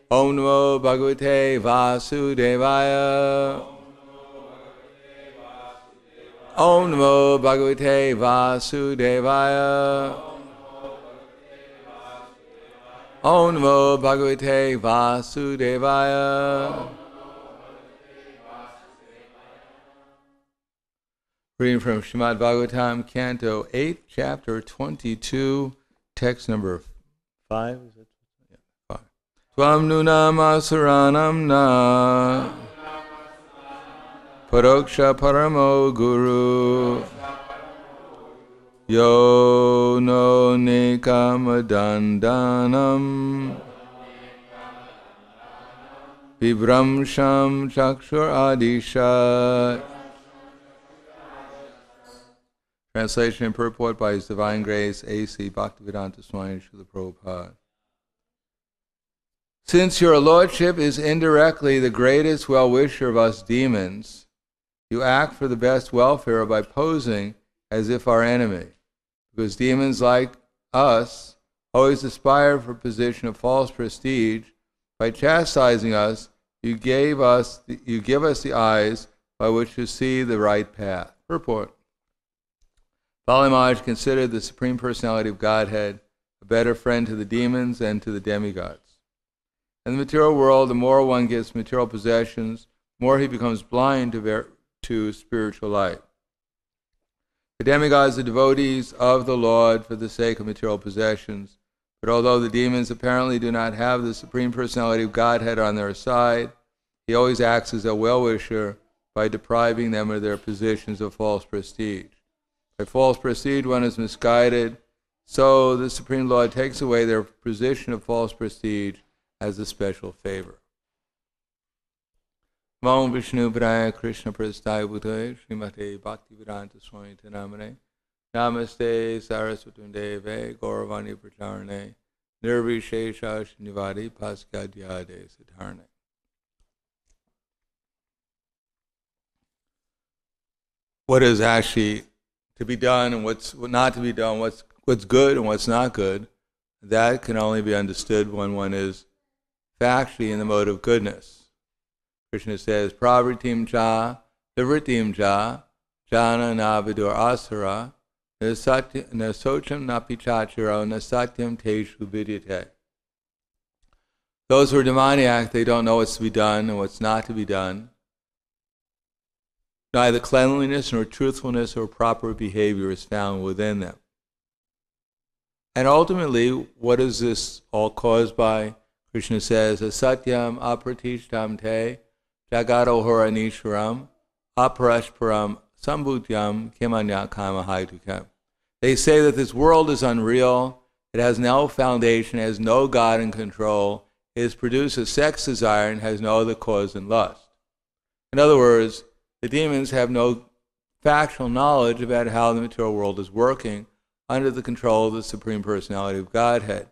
Om Namo Bhagavate Vasudevaya. Om Namo Bhagavate Vasudevaya. Om Namo Bhagavate Vasudevaya. Reading from Srimad Bhagavatam, Canto 8, Chapter 22, text number 5. Is it? Yeah, 5. Tvam nunam asuranam na paroksha paramo guru yo no nikamadandanam vibramsham chakshur adishat. Translation and purport by His Divine Grace, A.C. Bhaktivedanta Swami Srila Prabhupada. Since your Lordship is indirectly the greatest well-wisher of us demons, you act for the best welfare by posing as if our enemy. Because demons like us always aspire for a position of false prestige, by chastising us, you give us the eyes by which to see the right path. Purport. Bali Maharaj considered the Supreme Personality of Godhead a better friend to the demons and to the demigods. In the material world, the more one gets material possessions, the more he becomes blind to spiritual light. The demigods are devotees of the Lord for the sake of material possessions, but although the demons apparently do not have the Supreme Personality of Godhead on their side, he always acts as a well-wisher by depriving them of their positions of false prestige. By false prestige, one is misguided, so the Supreme Lord takes away their position of false prestige as a special favor. Namo Vishnu Padaya Krishna Prasthaya Bhutaya Srimate Bhaktivedanta Swami Namane Namaste Saraswati Deve Gauravani Pracharane Nirvishesha Shnivadi Paskadyade Siddharne. What is actually to be done and what's not to be done, what's good and what's not good, that can only be understood when one is factually in the mode of goodness. Krishna says, Pravritim cha, Vivritim cha, Jana na vidur asura, na socham na pichachiro, na satyam teshu vidyate. Those who are demoniac, they don't know what's to be done and what's not to be done. Neither cleanliness nor truthfulness or proper behavior is found within them. And ultimately, what is this all caused by? Krishna says, Asatyam apratishtam te jagato horanishwaram aparashparam sambhutyam kimanya kama haitukam. They say that this world is unreal, it has no foundation, it has no God in control, it has produced a sex desire and has no other cause than lust. In other words, the demons have no factual knowledge about how the material world is working under the control of the Supreme Personality of Godhead.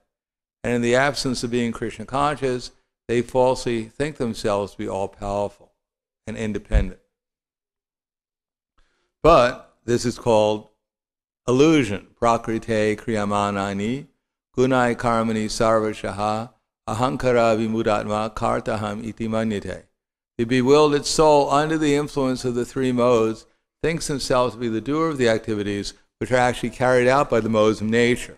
And in the absence of being Krishna conscious, they falsely think themselves to be all-powerful and independent. But this is called illusion. Prakrite kriyamanani gunai karmani sarvashaha ahankara vimudatma kartaham iti manyate. The bewildered soul, under the influence of the three modes, thinks himself to be the doer of the activities which are actually carried out by the modes of nature.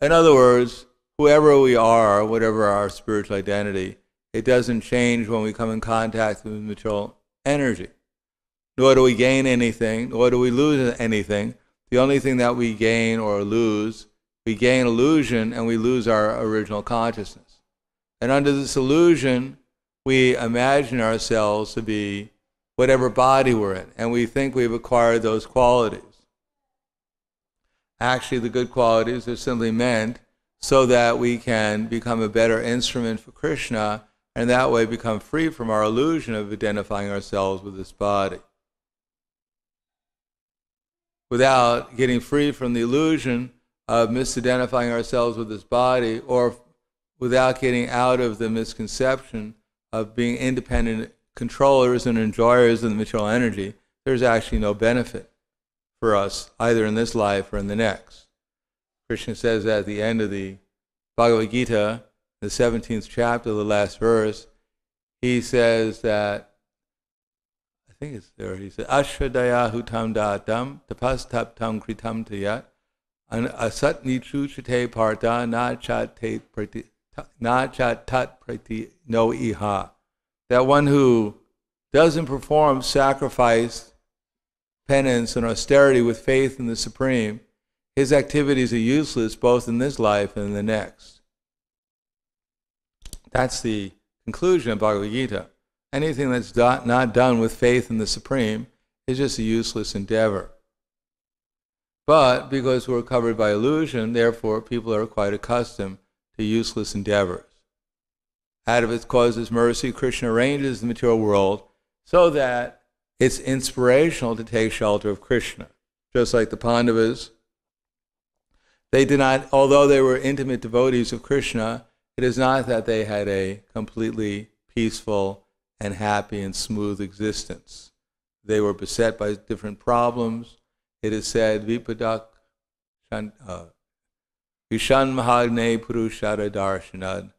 In other words, whoever we are, whatever our spiritual identity, it doesn't change when we come in contact with material energy. Nor do we gain anything, nor do we lose anything. The only thing that we gain or lose, we gain illusion and we lose our original consciousness. And under this illusion, we imagine ourselves to be whatever body we're in, and we think we've acquired those qualities. Actually, the good qualities are simply meant so that we can become a better instrument for Krishna, and that way become free from our illusion of identifying ourselves with this body. Without getting free from the illusion of misidentifying ourselves with this body, or without getting out of the misconception of being independent controllers and enjoyers of the material energy, there's actually no benefit for us, either in this life or in the next. Krishna says that at the end of the Bhagavad Gita, the 17th chapter, the last verse, he says that, I think it's there, he says, Ashradaya hutam datam tapas taptam kritam tayat asat nichu chate parta na chat tat prati no iha. That one who doesn't perform sacrifice, penance, and austerity with faith in the Supreme, his activities are useless both in this life and in the next. That's the conclusion of Bhagavad Gita. Anything that's not done with faith in the Supreme is just a useless endeavor. But because we're covered by illusion, therefore people are quite accustomed to useless endeavors. Out of its causes mercy, Krishna arranges the material world so that it's inspirational to take shelter of Krishna. Just like the Pandavas, they did not, although they were intimate devotees of Krishna, it is not that they had a completely peaceful and happy and smooth existence. They were beset by different problems. It is said, Vipadak Vishan Mahagne Purushara Darshanad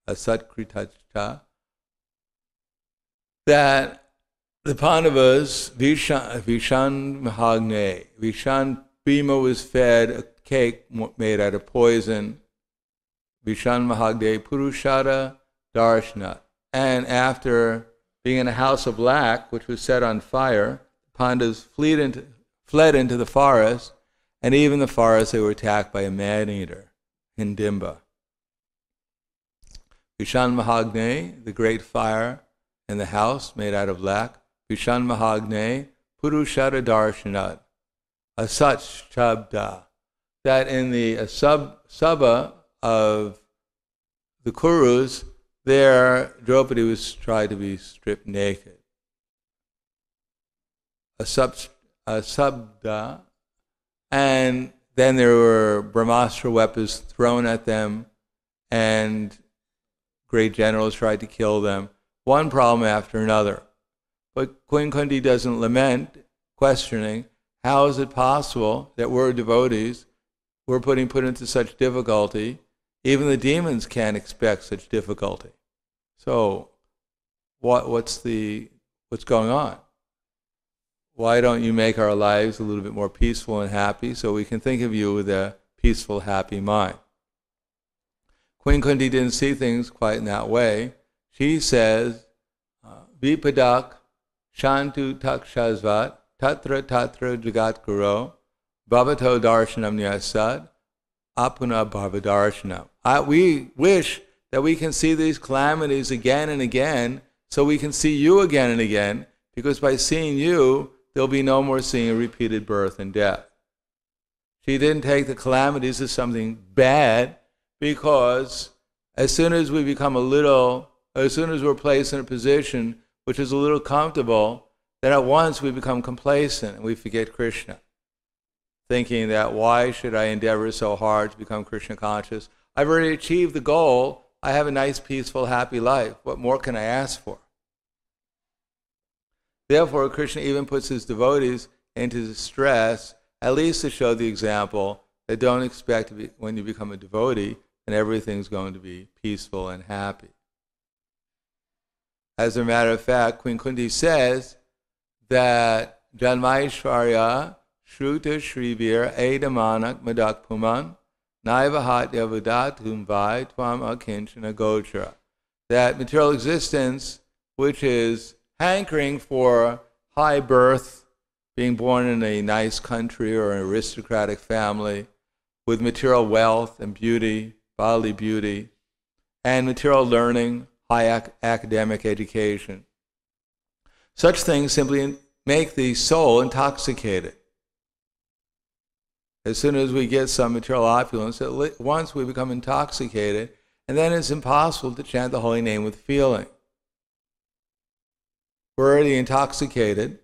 Asatkritachta, that the Pandavas, Vishan Mahagne, Vishan Bhima was fed a cake made out of poison, Vishan Mahagne Purushara Darshanad. And after being in a house of black, which was set on fire, the Pandavas fled into the forest, and even in the forest they were attacked by a man-eater, Hindimba. Vishan Mahagne, the great fire in the house made out of black, Vishan Mahagne, Purushara Darshanad, Asach Chabda, that in the Sabha of the Kurus, there Draupadi was tried to be stripped naked. Asabda, and then there were Brahmastra weapons thrown at them, and great generals tried to kill them, one problem after another. But Queen Kunti doesn't lament, questioning, how is it possible that we're devotees, we're put into such difficulty, even the demons can't expect such difficulty. So, what's going on? Why don't you make our lives a little bit more peaceful and happy so we can think of you with a peaceful, happy mind? Queen Kunti didn't see things quite in that way. She says, Vipadak Shantu Takshasvat Tatra Tatra Jagat Guru Bhavato Darshanam Nyasad Apuna Bhavadarshana. We wish that we can see these calamities again and again, so we can see you again and again, because by seeing you, there'll be no more seeing a repeated birth and death. She didn't take the calamities as something bad, because as soon as we're placed in a position which is a little comfortable, then at once we become complacent and we forget Krishna, thinking that why should I endeavor so hard to become Krishna conscious? I've already achieved the goal. I have a nice, peaceful, happy life. What more can I ask for? Therefore, Krishna even puts his devotees into distress, at least to show the example that don't expect when you become a devotee, and everything's going to be peaceful and happy. As a matter of fact, Queen Kunti says that Janmaishvarya Shruta Shrivir Edamanak Madak Puman Naivahat Yavadat Vai Tvam Akinchana Gochara. That material existence, which is hankering for high birth, being born in a nice country or an aristocratic family, with material wealth and beauty, bodily beauty, and material learning, high academic education. Such things simply make the soul intoxicated. As soon as we get some material opulence, once we become intoxicated, and then it's impossible to chant the holy name with feeling. We're already intoxicated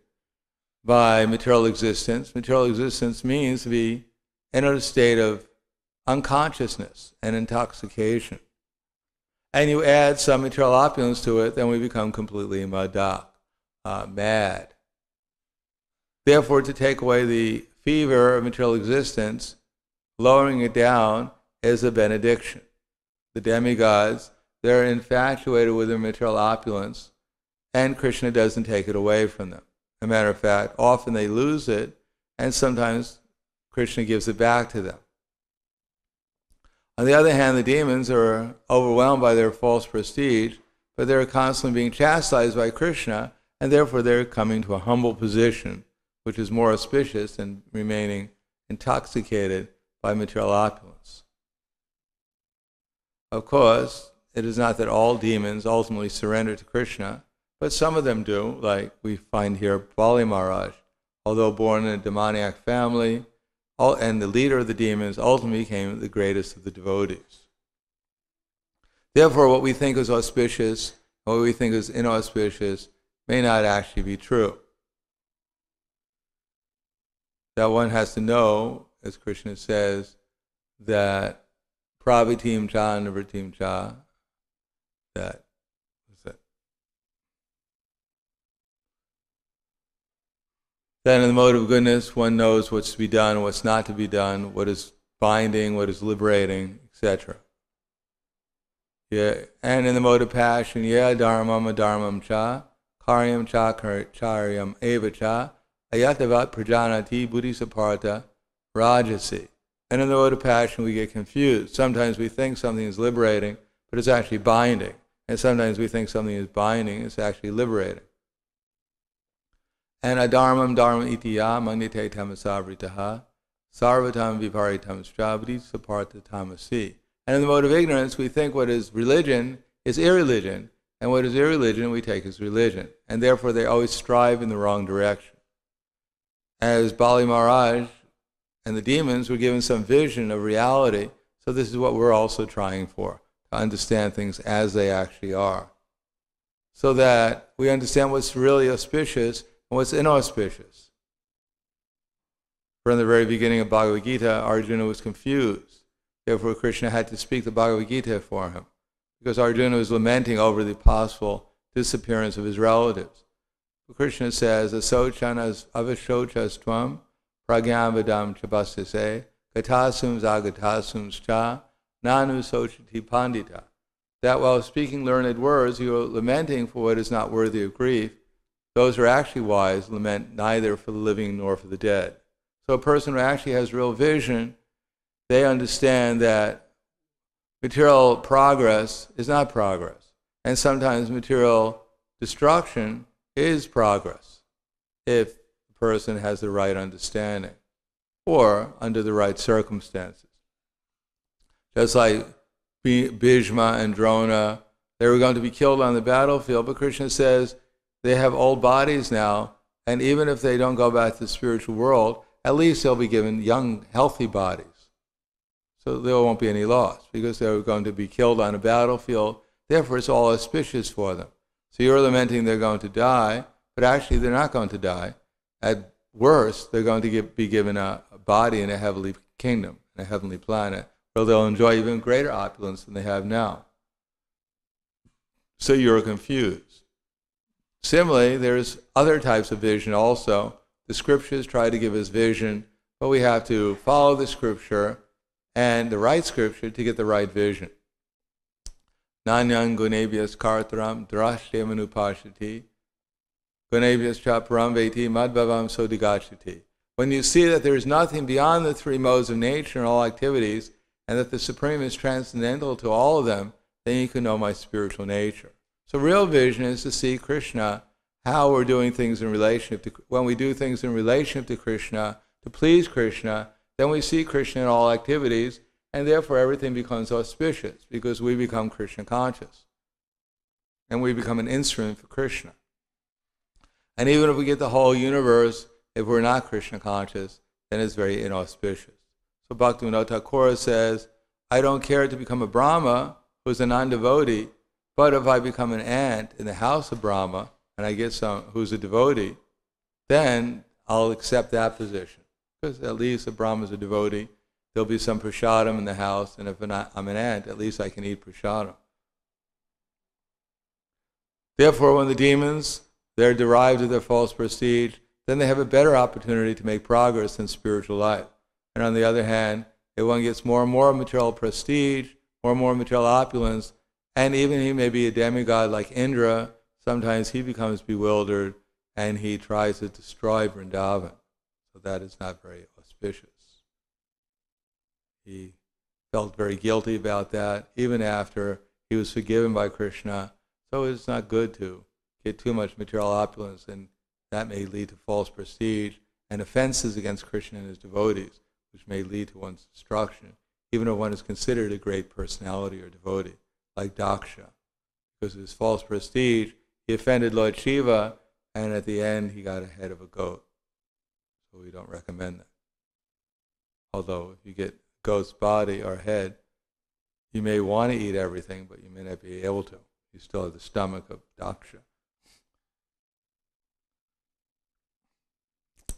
by material existence. Material existence means to be in a state of unconsciousness and intoxication. And you add some material opulence to it, then we become completely mad. Therefore, to take away the fever of material existence, lowering it down is a benediction. The demigods they're infatuated with their material opulence, and Krishna doesn't take it away from them. As a matter of fact, often they lose it, and sometimes Krishna gives it back to them. On the other hand, the demons are overwhelmed by their false prestige, but they're constantly being chastised by Krishna, and therefore they're coming to a humble position, which is more auspicious than remaining intoxicated by material opulence. Of course, it is not that all demons ultimately surrender to Krishna, but some of them do, like we find here Bali Maharaj, although born in a demoniac family, and the leader of the demons, ultimately became the greatest of the devotees. Therefore, what we think is auspicious, what we think is inauspicious, may not actually be true. That one has to know, as Krishna says, that pravitim cha nivritim cha, that then in the mode of goodness, one knows what's to be done and what's not to be done, what is binding, what is liberating, etc. Yeah, and in the mode of passion, dharmam adharmam cha, karyam cha charyam eva cha, ayatavat prajanati buddhisaparta rajasi. And in the mode of passion, we get confused. Sometimes we think something is liberating, but it's actually binding. And sometimes we think something is binding, it's actually liberating. And adharmam dharma itiya magnite tamasavritaha sarvatam viparitam strabdi saparta tamasi. And in the mode of ignorance, we think what is religion is irreligion, and what is irreligion we take as religion. And therefore they always strive in the wrong direction. As Bali Maharaj and the demons were given some vision of reality, so this is what we're also trying for, to understand things as they actually are, so that we understand what's really auspicious and what's inauspicious. From the very beginning of Bhagavad Gita, Arjuna was confused. Therefore, Krishna had to speak the Bhagavad Gita for him, because Arjuna was lamenting over the possible disappearance of his relatives. Krishna says, Asochanas avashochas tvam pragyam vidam chabastase gatasums agatasums cha nanu sochati pandita. That while speaking learned words, you are lamenting for what is not worthy of grief. Those who are actually wise lament neither for the living nor for the dead. So a person who actually has real vision, they understand that material progress is not progress. And sometimes material destruction is progress, if the person has the right understanding, or under the right circumstances. Just like Bhishma and Drona, they were going to be killed on the battlefield, but Krishna says, they have old bodies now, and even if they don't go back to the spiritual world, at least they'll be given young, healthy bodies. So there won't be any loss, because they're going to be killed on a battlefield. Therefore, it's all auspicious for them. So you're lamenting they're going to die, but actually they're not going to die. At worst, they're going to be given a body in a heavenly kingdom, in a heavenly planet, where they'll enjoy even greater opulence than they have now. So you're confused. Similarly, there's other types of vision also. The scriptures try to give us vision, but we have to follow the scripture and the right scripture to get the right vision. Nanyang gunebhyas kartaram drashyamanupashati gunebhyas chaparam veti madbhavam sodigachati. When you see that there is nothing beyond the three modes of nature and all activities, and that the Supreme is transcendental to all of them, then you can know my spiritual nature. So real vision is to see Krishna, how we're doing things in relationship to, when we do things in relationship to Krishna, to please Krishna, then we see Krishna in all activities, and therefore everything becomes auspicious, because we become Krishna conscious. And we become an instrument for Krishna. And even if we get the whole universe, if we're not Krishna conscious, then it's very inauspicious. So Bhaktivinoda Thakur says, I don't care to become a Brahma who's a non-devotee, but if I become an ant in the house of Brahma, and I get some who's a devotee, then I'll accept that position. Because at least if Brahma's a devotee, there'll be some prasadam in the house, and if I'm an ant, at least I can eat prasadam. Therefore, when the demons, they're derived of their false prestige, then they have a better opportunity to make progress in spiritual life. And on the other hand, if one gets more and more material prestige, more and more material opulence, And even he may be a demigod like Indra, sometimes he becomes bewildered and he tries to destroy Vrindavan. So that is not very auspicious. He felt very guilty about that, even after he was forgiven by Krishna. So it's not good to get too much material opulence, and that may lead to false prestige and offenses against Krishna and his devotees, which may lead to one's destruction, even if one is considered a great personality or devotee, like Daksha. Because of his false prestige, he offended Lord Shiva, and at the end he got a head of a goat. So we don't recommend that. Although if you get goat's body or head, you may want to eat everything, but you may not be able to. You still have the stomach of Daksha.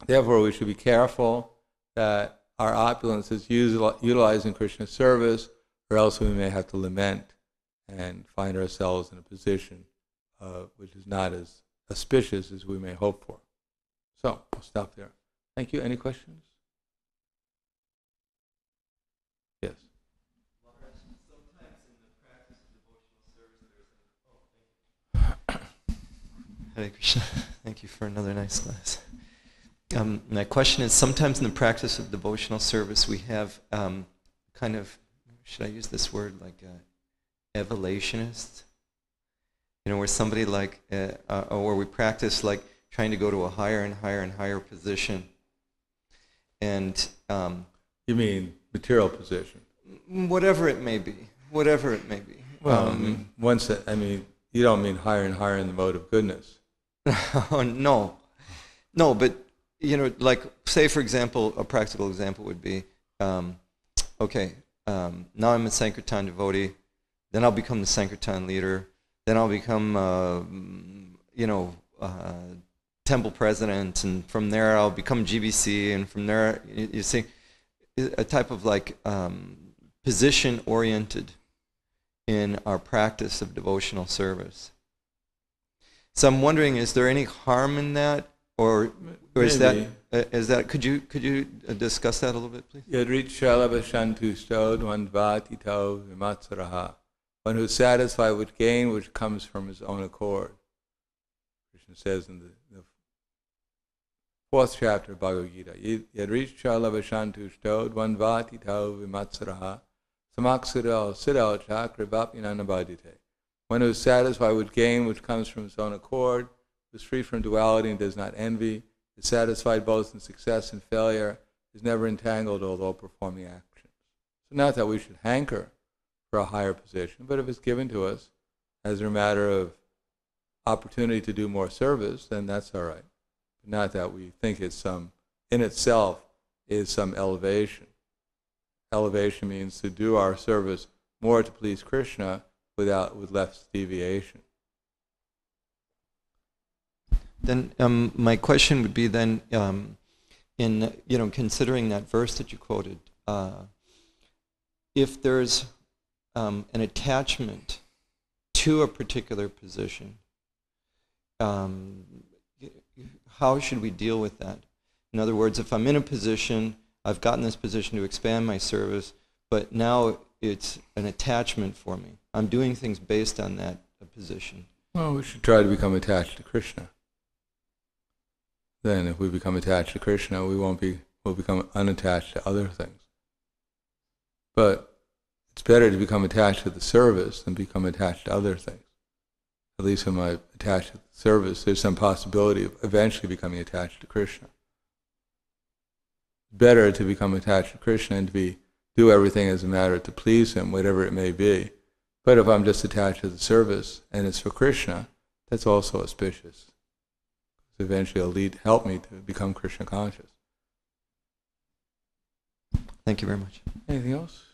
Therefore, we should be careful that our opulence is utilized in Krishna's service, or else we may have to lament and find ourselves in a position which is not as auspicious as we may hope for. So, I'll stop there. Thank you. Any questions? Yes. Sometimes in the practice of devotional service, Hare Krishna. Thank you for another nice class. My question is, sometimes in the practice of devotional service, we have kind of, should I use this word, like evolutionist? You know, where somebody like, or where we practice like trying to go to a higher and higher and higher position. And you mean material position? Whatever it may be. Whatever it may be. Well, you don't mean higher and higher in the mode of goodness. No. No, but, you know, like, say, for example, a practical example would be, now I'm a Sankirtan devotee, then I'll become the Sankirtan leader, then I'll become, temple president, and from there I'll become GBC, and from there, you see, a type of like position-oriented in our practice of devotional service. So I'm wondering, is there any harm in that, or is that? Could you discuss that a little bit, please? One who is satisfied with gain which comes from his own accord. Krishna says in the 4th chapter of Bhagavad Gita, Yadricha lavashantushto dvanvatito vimatsaraha samaksudal sidal chakrivapinanabadite. One who is satisfied with gain which comes from his own accord, who is free from duality and does not envy, is satisfied both in success and failure, is never entangled although performing actions. So not that we should hanker for a higher position, but if it's given to us as a matter of opportunity to do more service, then that's all right. But not that we think it's in itself is some elevation. Elevation means to do our service more to please Krishna with less deviation. Then my question would be then, in considering that verse that you quoted, if there's an attachment to a particular position, how should we deal with that? In other words, if I'm in a position, I've gotten this position to expand my service, but now it's an attachment for me. I'm doing things based on that position. Well, we should try to become attached to Krishna. Then if we become attached to Krishna, we'll become unattached to other things. But it's better to become attached to the service than become attached to other things. At least when I'm attached to the service, there's some possibility of eventually becoming attached to Krishna. Better to become attached to Krishna and to do everything as a matter to please Him, whatever it may be. But if I'm just attached to the service and it's for Krishna, that's also auspicious. Eventually it'll help me to become Krishna conscious. Thank you very much. Anything else?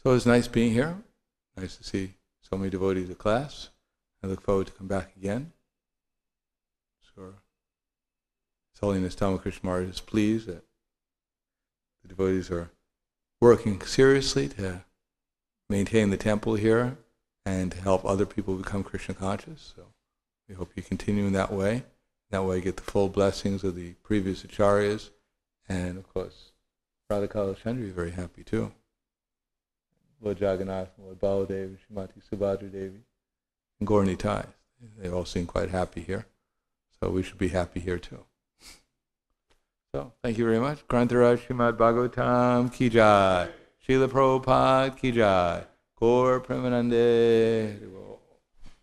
So it was nice being here. Nice to see so many devotees at class. I look forward to come back again. Sure. His Holiness Tama Krishna Maharaj is pleased that the devotees are working seriously to maintain the temple here and to help other people become Krishna conscious. So we hope you continue in that way. That way you get the full blessings of the previous acharyas. And of course, Radha Kalachandra is very happy too. Lord Jagannath, Lord Baladev, Srimati Subhadra Devi, and Gaur Nitai. They all seem quite happy here. So we should be happy here too. So, thank you very much. Grantaraj Srimad Bhagavatam Ki Jai. Srila Prabhupada Ki Jai. Gaur Premanande.